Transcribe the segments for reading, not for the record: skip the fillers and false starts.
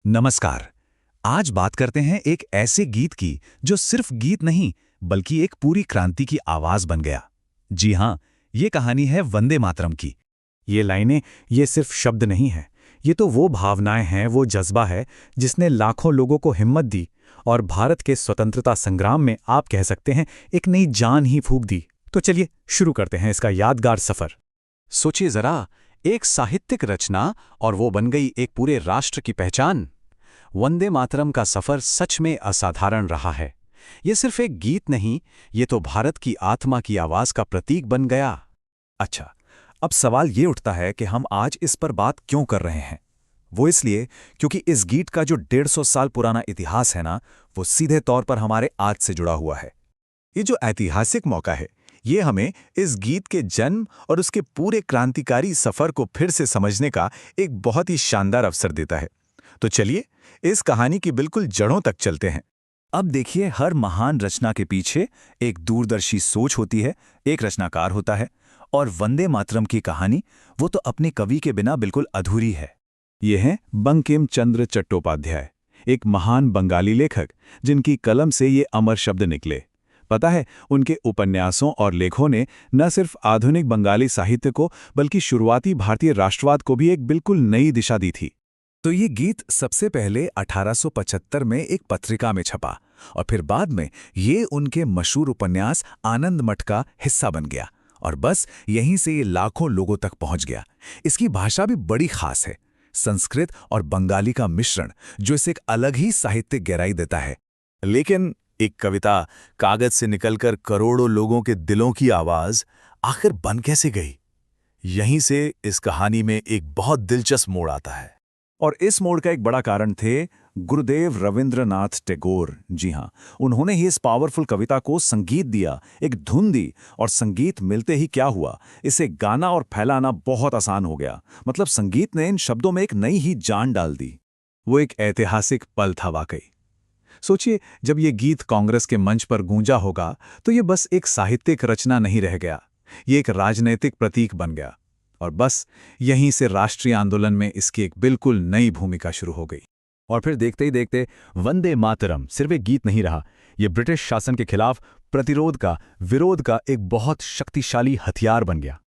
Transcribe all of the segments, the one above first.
नमस्कार। आज बात करते हैं एक ऐसे गीत की जो सिर्फ गीत नहीं बल्कि एक पूरी क्रांति की आवाज बन गया। जी हाँ, ये कहानी है वंदे मातरम की। ये लाइनें, ये सिर्फ शब्द नहीं हैं, ये तो वो भावनाएं हैं, वो जज्बा है जिसने लाखों लोगों को हिम्मत दी और भारत के स्वतंत्रता संग्राम में आप कह सकते हैं एक नई जान ही फूंक दी। तो चलिए शुरू करते हैं इसका यादगार सफर। सोचिए जरा, एक साहित्यिक रचना और वो बन गई एक पूरे राष्ट्र की पहचान। वंदे मातरम का सफर सच में असाधारण रहा है। ये सिर्फ एक गीत नहीं, ये तो भारत की आत्मा की आवाज का प्रतीक बन गया। अच्छा, अब सवाल ये उठता है कि हम आज इस पर बात क्यों कर रहे हैं। वो इसलिए क्योंकि इस गीत का जो 150 साल पुराना इतिहास है ना, वो सीधे तौर पर हमारे आज से जुड़ा हुआ है। ये जो ऐतिहासिक मौका है, ये हमें इस गीत के जन्म और उसके पूरे क्रांतिकारी सफर को फिर से समझने का एक बहुत ही शानदार अवसर देता है। तो चलिए इस कहानी की बिल्कुल जड़ों तक चलते हैं। अब देखिए, हर महान रचना के पीछे एक दूरदर्शी सोच होती है, एक रचनाकार होता है। और वंदे मातरम की कहानी, वो तो अपने कवि के बिना बिल्कुल अधूरी है। ये हैं बंकिम चंद्र चट्टोपाध्याय, एक महान बंगाली लेखक जिनकी कलम से ये अमर शब्द निकले। पता है, उनके उपन्यासों और लेखों ने न सिर्फ आधुनिक बंगाली साहित्य को बल्कि शुरुआती भारतीय राष्ट्रवाद को भी एक बिल्कुल नई दिशा दी थी। तो ये गीत सबसे पहले 1875 में एक पत्रिका में छपा और फिर बाद में ये उनके मशहूर उपन्यास आनंद मठ का हिस्सा बन गया और बस यहीं से ये लाखों लोगों तक पहुंच गया। इसकी भाषा भी बड़ी खास है, संस्कृत और बंगाली का मिश्रण, जो इसे एक अलग ही साहित्यिक गहराई देता है। लेकिन एक कविता कागज से निकलकर करोड़ों लोगों के दिलों की आवाज आखिर बन कैसे गई? यहीं से इस कहानी में एक बहुत दिलचस्प मोड़ आता है। और इस मोड़ का एक बड़ा कारण थे गुरुदेव रविंद्रनाथ टैगोर। जी हाँ, उन्होंने ही इस पावरफुल कविता को संगीत दिया, एक धुन दी, और संगीत मिलते ही क्या हुआ, इसे गाना और फैलाना बहुत आसान हो गया। मतलब संगीत ने इन शब्दों में एक नई ही जान डाल दी। वो एक ऐतिहासिक पल था वाकई। सोचिए, जब ये गीत कांग्रेस के मंच पर गूंजा होगा तो ये बस एक साहित्यिक रचना नहीं रह गया, ये एक राजनैतिक प्रतीक बन गया। और बस यहीं से राष्ट्रीय आंदोलन में इसकी एक बिल्कुल नई भूमिका शुरू हो गई। और फिर देखते ही देखते वंदे मातरम सिर्फ एक गीत नहीं रहा, ये ब्रिटिश शासन के खिलाफ प्रतिरोध का, विरोध का एक बहुत शक्तिशाली हथियार बन गया।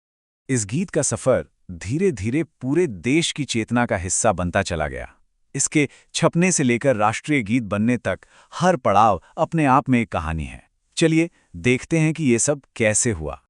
इस गीत का सफर धीरे धीरे पूरे देश की चेतना का हिस्सा बनता चला गया। इसके छपने से लेकर राष्ट्रीय गीत बनने तक हर पड़ाव अपने आप में एक कहानी है। चलिए देखते हैं कि ये सब कैसे हुआ।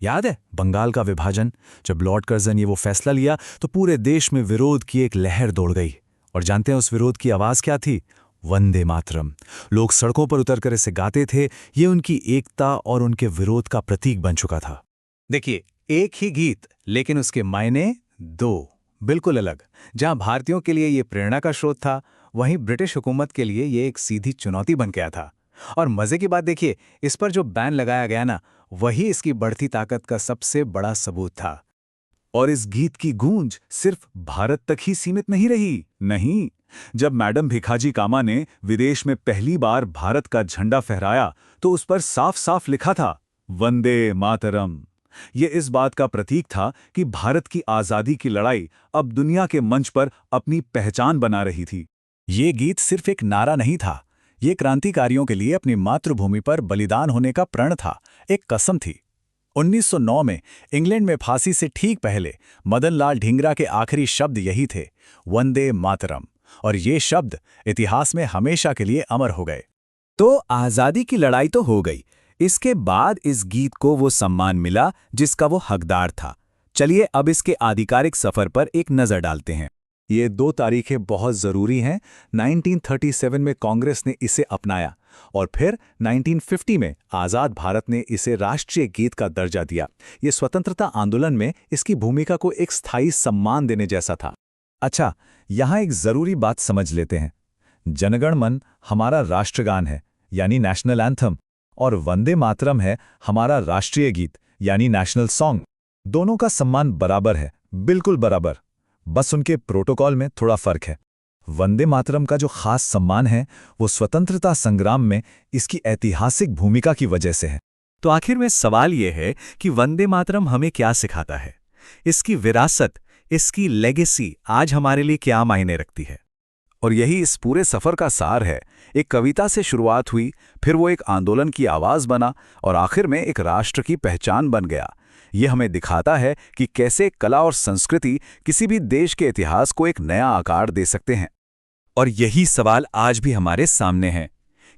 याद है बंगाल का विभाजन? जब लॉर्ड कर्जन ये वो फैसला लिया तो पूरे देश में विरोध की एक लहर दौड़ गई। और जानते हैं उस विरोध की आवाज क्या थी? वंदे मातरम। लोग सड़कों पर उतरकर इसे गाते थे। ये उनकी एकता और उनके विरोध का प्रतीक बन चुका था। देखिए, एक ही गीत लेकिन उसके मायने दो, बिल्कुल अलग। जहां भारतीयों के लिए ये प्रेरणा का स्रोत था, वहीं ब्रिटिश हुकूमत के लिए ये एक सीधी चुनौती बन गया था। और मजे की बात देखिए, इस पर जो बैन लगाया गया ना, वही इसकी बढ़ती ताकत का सबसे बड़ा सबूत था। और इस गीत की गूंज सिर्फ भारत तक ही सीमित नहीं रही। नहीं, जब मैडम भिखाजी कामा ने विदेश में पहली बार भारत का झंडा फहराया तो उस पर साफ साफ लिखा था वंदे मातरम। ये इस बात का प्रतीक था कि भारत की आजादी की लड़ाई अब दुनिया के मंच पर अपनी पहचान बना रही थी। ये गीत सिर्फ एक नारा नहीं था, ये क्रांतिकारियों के लिए अपनी मातृभूमि पर बलिदान होने का प्रण था, एक कसम थी। 1909 में इंग्लैंड में फांसी से ठीक पहले मदन लाल ढींगरा के आखिरी शब्द यही थे, वंदे मातरम। और ये शब्द इतिहास में हमेशा के लिए अमर हो गए। तो आजादी की लड़ाई तो हो गई, इसके बाद इस गीत को वो सम्मान मिला जिसका वो हकदार था। चलिए अब इसके आधिकारिक सफर पर एक नजर डालते हैं। ये दो तारीखें बहुत जरूरी हैं। 1937 में कांग्रेस ने इसे अपनाया और फिर 1950 में आजाद भारत ने इसे राष्ट्रीय गीत का दर्जा दिया। ये स्वतंत्रता आंदोलन में इसकी भूमिका को एक स्थायी सम्मान देने जैसा था। अच्छा, यहां एक जरूरी बात समझ लेते हैं। जनगण मन हमारा राष्ट्रगान है, यानी नेशनल एंथम, और वंदे मातरम है हमारा राष्ट्रीय गीत, यानी नेशनल सॉन्ग। दोनों का सम्मान बराबर है, बिल्कुल बराबर। बस उनके प्रोटोकॉल में थोड़ा फर्क है। वंदे मातरम का जो खास सम्मान है वो स्वतंत्रता संग्राम में इसकी ऐतिहासिक भूमिका की वजह से है। तो आखिर में सवाल ये है कि वंदे मातरम हमें क्या सिखाता है? इसकी विरासत, इसकी लेगेसी आज हमारे लिए क्या मायने रखती है? और यही इस पूरे सफर का सार है। एक कविता से शुरुआत हुई, फिर वो एक आंदोलन की आवाज बना और आखिर में एक राष्ट्र की पहचान बन गया। ये हमें दिखाता है कि कैसे कला और संस्कृति किसी भी देश के इतिहास को एक नया आकार दे सकते हैं। और यही सवाल आज भी हमारे सामने है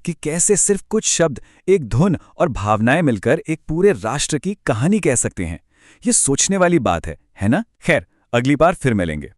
कि कैसे सिर्फ कुछ शब्द, एक धुन और भावनाएं मिलकर एक पूरे राष्ट्र की कहानी कह सकते हैं। ये सोचने वाली बात है ना? खैर, अगली बार फिर मिलेंगे।